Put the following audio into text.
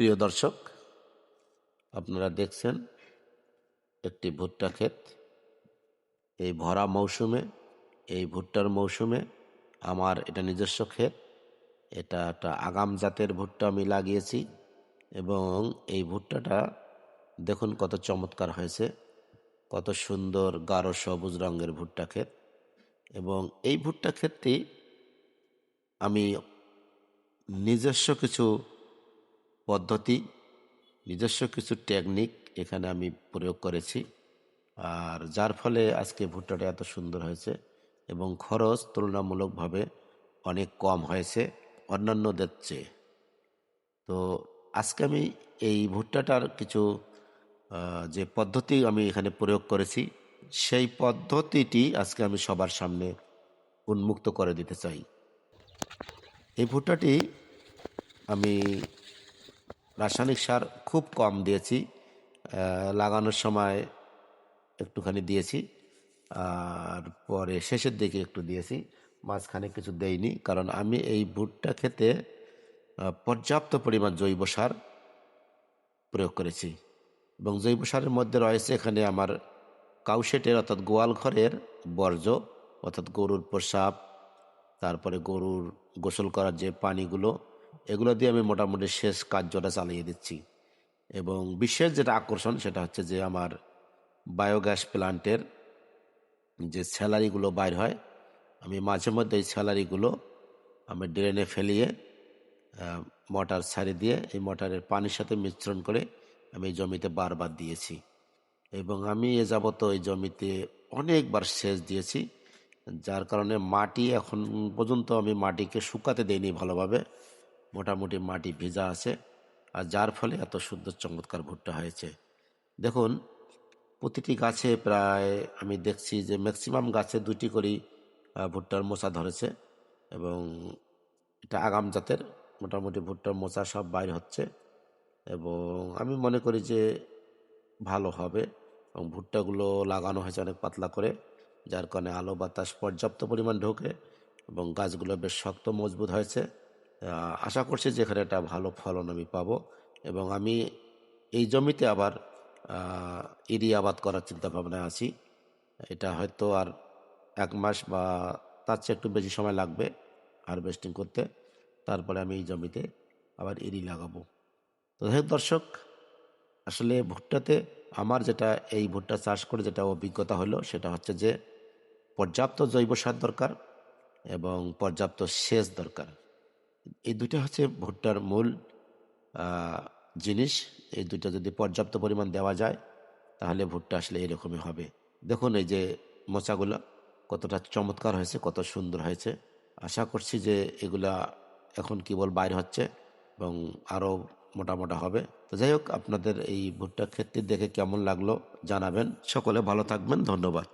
প্রিয় দর্শক, আপনারা দেখছেন একটি ভুট্টা ক্ষেত। এই ভরা মৌসুমে, এই ভুট্টার মৌসুমে আমার এটা নিজস্ব ক্ষেত। এটা একটা আগাম জাতের ভুট্টা আমি লাগিয়েছি এবং এই ভুট্টাটা দেখুন কত চমৎকার হয়েছে, কত সুন্দর গাঢ় সবুজ রঙের ভুট্টা ক্ষেত। এবং এই ভুট্টা ক্ষেতটি আমি নিজস্ব কিছু পদ্ধতি, নিজস্ব কিছু টেকনিক এখানে আমি প্রয়োগ করেছি, আর যার ফলে আজকে ভুট্টাটা এত সুন্দর হয়েছে এবং খরচ তুলনামূলকভাবে অনেক কম হয়েছে অন্যান্যদের চেয়ে। তো আজকে আমি এই ভুট্টাটার কিছু যে পদ্ধতি আমি এখানে প্রয়োগ করেছি, সেই পদ্ধতিটি আজকে আমি সবার সামনে উন্মুক্ত করে দিতে চাই। এই ভুট্টাটি আমি রাসায়নিক সার খুব কম দিয়েছি, লাগানোর সময় একটুখানি দিয়েছি, আর পরে শেষের দিকে একটু দিয়েছি, মাঝখানে কিছু দেইনি। কারণ আমি এই ভুট্টা খেতে পর্যাপ্ত পরিমাণ জৈব সার প্রয়োগ করেছি এবং জৈব সারের মধ্যে রয়েছে এখানে আমার কাউশেটের অর্থাৎ গোয়াল ঘরের বর্জ্য, অর্থাৎ গরুর প্রস্রাব, তারপরে গরুর গোসল করার যে পানিগুলো, এগুলো দিয়ে আমি মোটামুটি শেষ কার্যটা চালিয়ে দিচ্ছি। এবং বিশেষ যেটা আকর্ষণ সেটা হচ্ছে যে আমার বায়োগ্যাস প্ল্যান্টের যে স্যালারিগুলো বাইর হয়, আমি মাঝে মধ্যে এই স্যালারিগুলো আমি ড্রেনে ফেলিয়ে মোটর ছাড়ি দিয়ে এই মোটরের পানির সাথে মিশ্রণ করে আমি এই জমিতে বারবার দিয়েছি। এবং আমি এ যাবত এই জমিতে অনেকবার সেচ দিয়েছি, যার কারণে মাটি এখন পর্যন্ত আমি মাটিকে শুকাতে দেইনি ভালোভাবে, মোটামুটি মাটি ভেজা আছে, আর যার ফলে এত সুন্দর চমৎকার ভুট্টা হয়েছে। দেখুন, প্রতিটি গাছে প্রায় আমি দেখছি যে ম্যাক্সিমাম গাছে দুটি করেই ভুট্টার মোচা ধরেছে এবং এটা আগাম জাতের, মোটামুটি ভুট্টার মোচা সব বাইর হচ্ছে এবং আমি মনে করি যে ভালো হবে। এবং ভুট্টাগুলো লাগানো হয়েছে অনেক পাতলা করে, যার কারণে আলো বাতাস পর্যাপ্ত পরিমাণ ঢোকে এবং গাছগুলো বেশ শক্ত মজবুত হয়েছে। আশা করছি যে এখানে একটা ভালো ফলন আমি পাবো এবং আমি এই জমিতে আবার ইরি আবাদ করার চিন্তা ভাবনায় আছি। এটা হয়তো আর 1 মাস বা তার চেয়ে একটু বেশি সময় লাগবে হারভেস্টিং করতে, তারপরে আমি এই জমিতে আবার ইরি লাগাবো। তো যাই হোক দর্শক, আসলে ভুট্টাতে আমার যেটা এই ভুট্টা চাষ করে যেটা অভিজ্ঞতা হলো সেটা হচ্ছে যে পর্যাপ্ত জৈব সার দরকার এবং পর্যাপ্ত সেচ দরকার। এই দুইটা হচ্ছে ভুট্টার মূল আহ, জিনিস। এই দুইটা যদি পর্যাপ্ত পরিমাণ দেওয়া যায় তাহলে ভুট্টা আসলে এরকমই হবে। দেখুন এই যে মোচাগুলো কতটা চমৎকার হয়েছে, কত সুন্দর হয়েছে। আশা করছি যে এগুলা এখন কেবল বাইর হচ্ছে এবং আরও মোটা মোটা হবে। তো যাই হোক, আপনাদের এই ভুট্টা ক্ষেতটি দেখে কেমন লাগলো জানাবেন। সকলে ভালো থাকবেন, ধন্যবাদ।